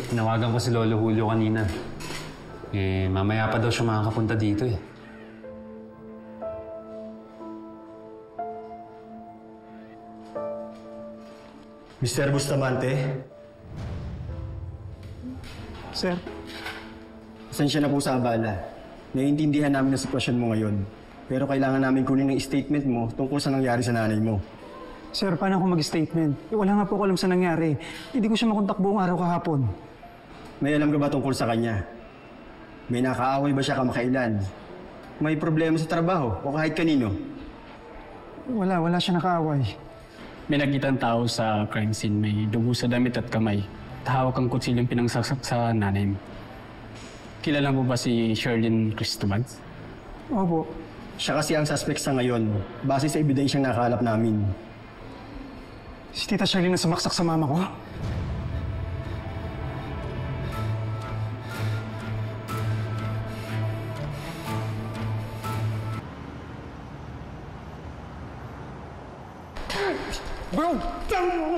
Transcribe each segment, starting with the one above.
Tinawagan ko si Lolo Julio kanina. Mamaya pa daw siya makakapunta dito eh. Mr. Bustamante? Sir? Pasensya na po sa abala. Naiintindihan namin ang sitwasyon mo ngayon. Pero kailangan namin kunin ang statement mo tungkol sa nangyari sa nanay mo. Sir, paano ako mag-statement? Wala nga po ko alam sa nangyari. Hindi ko siya makontak buong araw kahapon. May alam ka ba tungkol sa kanya? May nakaaway ba siya kamakailan? May problema sa trabaho o kahit kanino? Wala siya nakaaway. May nakitang tao sa crime scene, may dugo sa damit at kamay. Tahawak ang kutsilyong pinangsaksak sa nanay mo. Kilala mo ba si Sherlyn Cristobal? Opo. Siya kasi ang suspect sa ngayon, base sa ebidensyang nakahalap namin. Si Tita Sherlyn na sumaksak sa mama ko?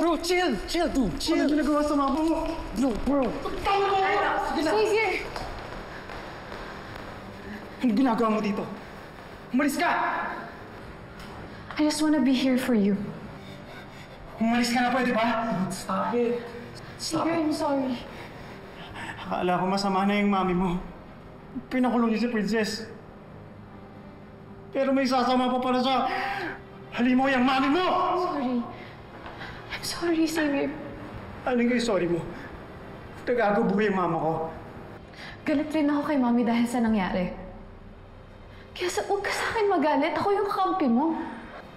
Bro, chill, dude, chill. Ano ginagawa sa mama mo? Bro. Stay here! Ano ginagawa mo dito? Umalis ka! I just wanna be here for you. Umalis ka na, pwede ba? Stop it. Xavier, I'm sorry. Akala ko masama na yung mami mo. Pinakulong niya si Princess. Pero may sasama pa pala sa halimaw yung mami mo! Sorry. I'm sorry, Xavier. Ano yung sorry mo? Nagagabuhay yung mama ko. Galit rin ako kay mami dahil sa nangyari. Kaya huwag ka sa akin magalit. Ako yung kampi mo.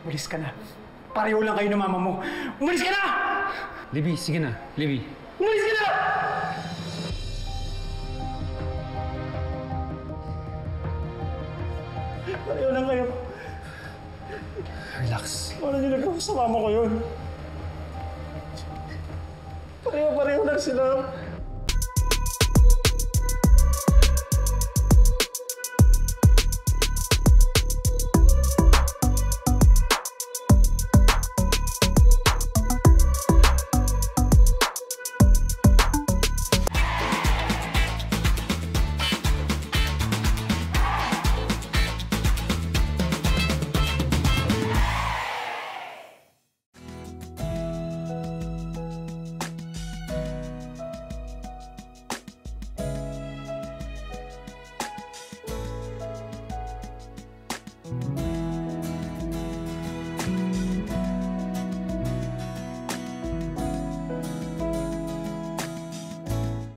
Umalis ka na. Pareho lang kayo ng mama mo. Umalis ka na! Libby, sige na. Libby. Umalis ka na! Pareho lang kayo. Relax. Ano niyo nagawa sa mama ko yun? Pareho lang sila.